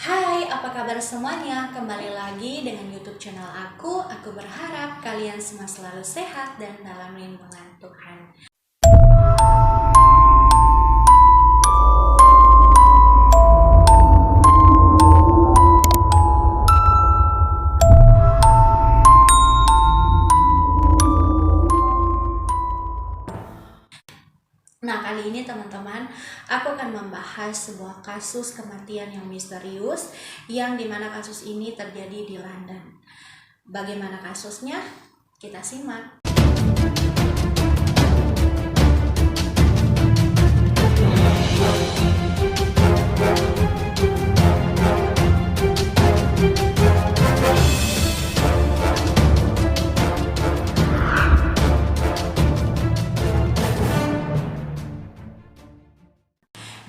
Hai, apa kabar semuanya? Kembali lagi dengan YouTube channel aku. Aku berharap kalian semua selalu sehat dan dalam lindungan Tuhan. Nah, kali ini teman-teman, aku akan membahas sebuah kasus kematian yang misterius yang dimana kasus ini terjadi di London. Bagaimana kasusnya? Kita simak.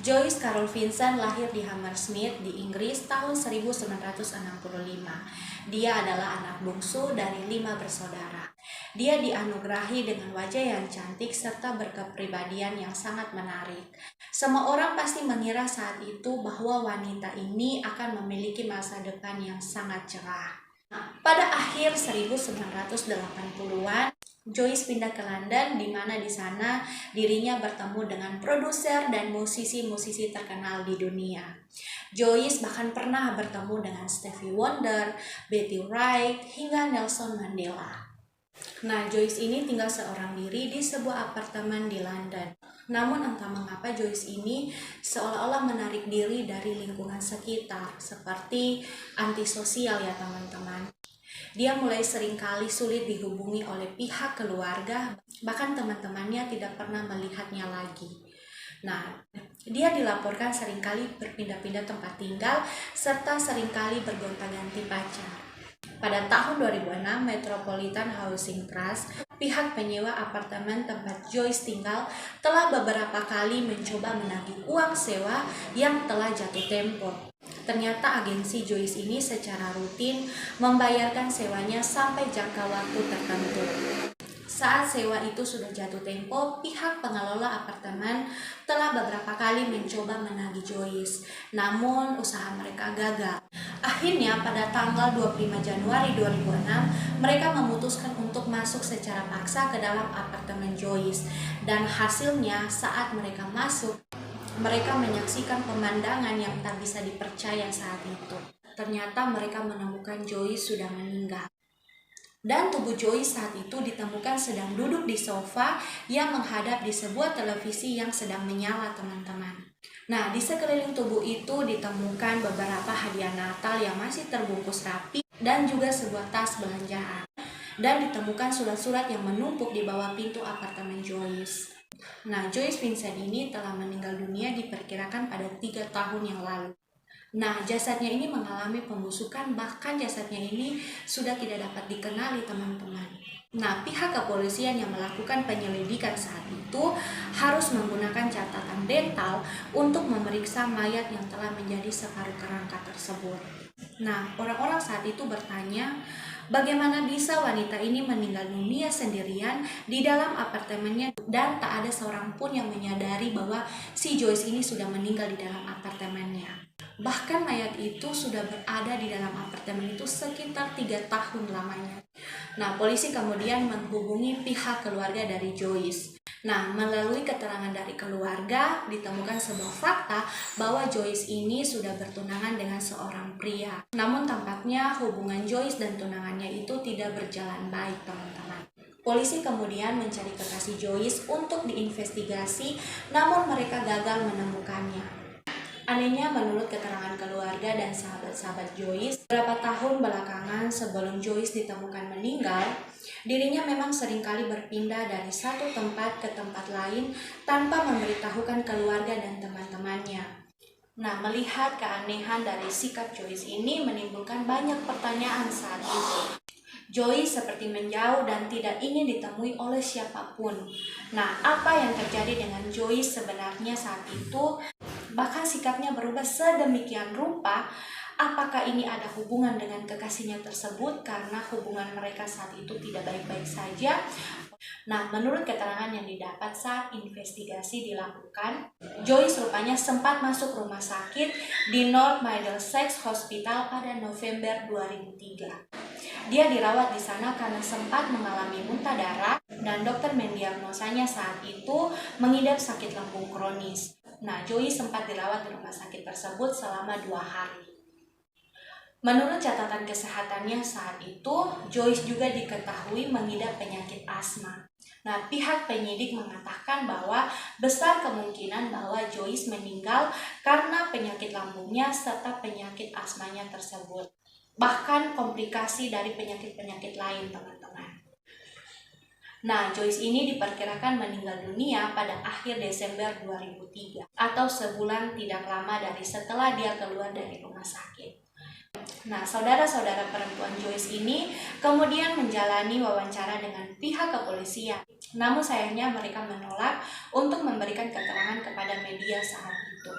Joyce Carol Vincent lahir di Hammersmith di Inggris tahun 1965. Dia adalah anak bungsu dari 5 bersaudara. Dia dianugerahi dengan wajah yang cantik serta berkepribadian yang sangat menarik. Semua orang pasti mengira saat itu bahwa wanita ini akan memiliki masa depan yang sangat cerah. Pada akhir 1980-an, Joyce pindah ke London, di mana di sana dirinya bertemu dengan produser dan musisi-musisi terkenal di dunia. Joyce bahkan pernah bertemu dengan Stevie Wonder, Betty Wright, hingga Nelson Mandela. Nah, Joyce ini tinggal seorang diri di sebuah apartemen di London. Namun entah mengapa Joyce ini seolah-olah menarik diri dari lingkungan sekitar, seperti antisosial ya teman-teman. Dia mulai seringkali sulit dihubungi oleh pihak keluarga, bahkan teman-temannya tidak pernah melihatnya lagi. Nah, dia dilaporkan seringkali berpindah-pindah tempat tinggal, serta seringkali bergonta-ganti pacar. Pada tahun 2006, Metropolitan Housing Trust, pihak penyewa apartemen tempat Joyce tinggal, telah beberapa kali mencoba menagih uang sewa yang telah jatuh tempo. Ternyata agensi Joyce ini secara rutin membayarkan sewanya sampai jangka waktu tertentu. Saat sewa itu sudah jatuh tempo, pihak pengelola apartemen telah beberapa kali mencoba menagih Joyce, namun usaha mereka gagal. Akhirnya pada tanggal 25 Januari 2006, mereka memutuskan untuk masuk secara paksa ke dalam apartemen Joyce. Dan hasilnya saat mereka masuk, mereka menyaksikan pemandangan yang tak bisa dipercaya saat itu. Ternyata mereka menemukan Joyce sudah meninggal. Dan tubuh Joyce saat itu ditemukan sedang duduk di sofa yang menghadap di sebuah televisi yang sedang menyala, teman-teman. Nah, di sekeliling tubuh itu ditemukan beberapa hadiah Natal yang masih terbungkus rapi dan juga sebuah tas belanjaan. Dan ditemukan surat-surat yang menumpuk di bawah pintu apartemen Joyce. Nah, Joyce Vincent ini telah meninggal dunia diperkirakan pada 3 tahun yang lalu. Nah, jasadnya ini mengalami pembusukan, bahkan jasadnya ini sudah tidak dapat dikenali, teman-teman. Nah, pihak kepolisian yang melakukan penyelidikan saat itu harus menggunakan catatan dental untuk memeriksa mayat yang telah menjadi separuh kerangka tersebut. Nah, orang-orang saat itu bertanya, bagaimana bisa wanita ini meninggal dunia sendirian di dalam apartemennya dan tak ada seorang pun yang menyadari bahwa si Joyce ini sudah meninggal di dalam apartemennya. Bahkan mayat itu sudah berada di dalam apartemen itu sekitar 3 tahun lamanya. Nah, polisi kemudian menghubungi pihak keluarga dari Joyce. Nah, melalui keterangan dari keluarga, ditemukan sebuah fakta bahwa Joyce ini sudah bertunangan dengan seorang pria. Namun tampaknya hubungan Joyce dan tunangannya itu tidak berjalan baik, teman-teman. Polisi kemudian mencari kekasih Joyce untuk diinvestigasi, namun mereka gagal menemukannya. Anehnya, menurut keterangan keluarga dan sahabat-sahabat Joyce, beberapa tahun belakangan sebelum Joyce ditemukan meninggal, dirinya memang seringkali berpindah dari satu tempat ke tempat lain tanpa memberitahukan keluarga dan teman-temannya. Nah, melihat keanehan dari sikap Joyce ini menimbulkan banyak pertanyaan saat itu. Joyce seperti menjauh dan tidak ingin ditemui oleh siapapun. Nah, apa yang terjadi dengan Joyce sebenarnya saat itu? Bahkan sikapnya berubah sedemikian rupa. Apakah ini ada hubungan dengan kekasihnya tersebut karena hubungan mereka saat itu tidak baik-baik saja? Nah, menurut keterangan yang didapat saat investigasi dilakukan, Joyce rupanya sempat masuk rumah sakit di North Middlesex Hospital pada November 2003. Dia dirawat di sana karena sempat mengalami muntah darah dan dokter mendiagnosanya saat itu mengidap sakit lambung kronis. Nah, Joyce sempat dirawat di rumah sakit tersebut selama 2 hari. Menurut catatan kesehatannya saat itu, Joyce juga diketahui mengidap penyakit asma. Nah, pihak penyidik mengatakan bahwa besar kemungkinan bahwa Joyce meninggal karena penyakit lambungnya serta penyakit asmanya tersebut. Bahkan komplikasi dari penyakit-penyakit lain, teman-teman. Nah, Joyce ini diperkirakan meninggal dunia pada akhir Desember 2003 atau sebulan tidak lama dari setelah dia keluar dari rumah sakit. Nah, saudara-saudara perempuan Joyce ini kemudian menjalani wawancara dengan pihak kepolisian. Namun sayangnya mereka menolak untuk memberikan keterangan kepada media saat itu.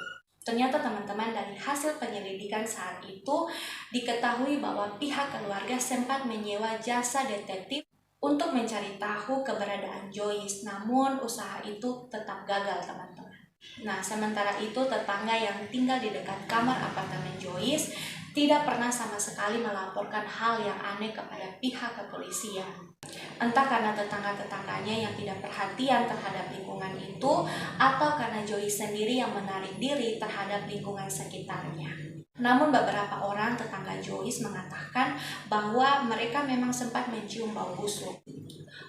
Ternyata teman-teman, dari hasil penyelidikan saat itu diketahui bahwa pihak keluarga sempat menyewa jasa detektif untuk mencari tahu keberadaan Joyce. Namun usaha itu tetap gagal, teman-teman. Nah, sementara itu tetangga yang tinggal di dekat kamar apartemen Joyce tidak pernah sama sekali melaporkan hal yang aneh kepada pihak kepolisian. Entah karena tetangga-tetangganya yang tidak perhatian terhadap lingkungan itu, atau karena Joyce sendiri yang menarik diri terhadap lingkungan sekitarnya. Namun beberapa orang tetangga Joyce mengatakan bahwa mereka memang sempat mencium bau busuk.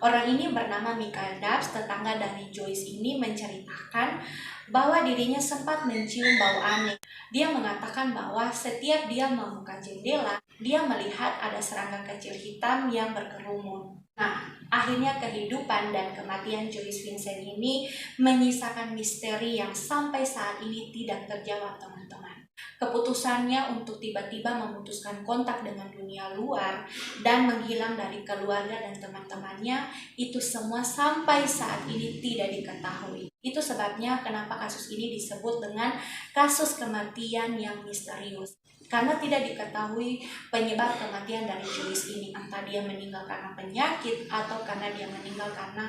Orang ini bernama Michael Dubs, tetangga dari Joyce ini, menceritakan bahwa dirinya sempat mencium bau aneh. Dia mengatakan bahwa setiap dia membuka jendela, dia melihat ada serangga kecil hitam yang berkerumun. Nah, akhirnya kehidupan dan kematian Joyce Vincent ini menyisakan misteri yang sampai saat ini tidak terjawab, teman-teman. Keputusannya untuk tiba-tiba memutuskan kontak dengan dunia luar dan menghilang dari keluarga dan teman-temannya, itu semua sampai saat ini tidak diketahui. Itu sebabnya kenapa kasus ini disebut dengan kasus kematian yang misterius. Karena tidak diketahui penyebab kematian dari Joyce ini, entah dia meninggal karena penyakit atau karena dia meninggal karena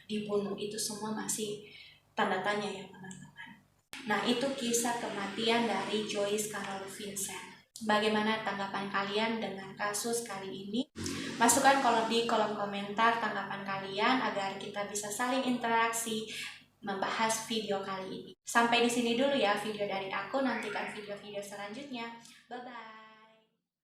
dibunuh. Itu semua masih tanda tanya ya, teman-teman. Nah, itu kisah kematian dari Joyce Carol Vincent. Bagaimana tanggapan kalian dengan kasus kali ini? Masukkan di kolom komentar tanggapan kalian agar kita bisa saling interaksi membahas video kali ini. Sampai di sini dulu ya video dari aku, nantikan video-video selanjutnya. Bye-bye.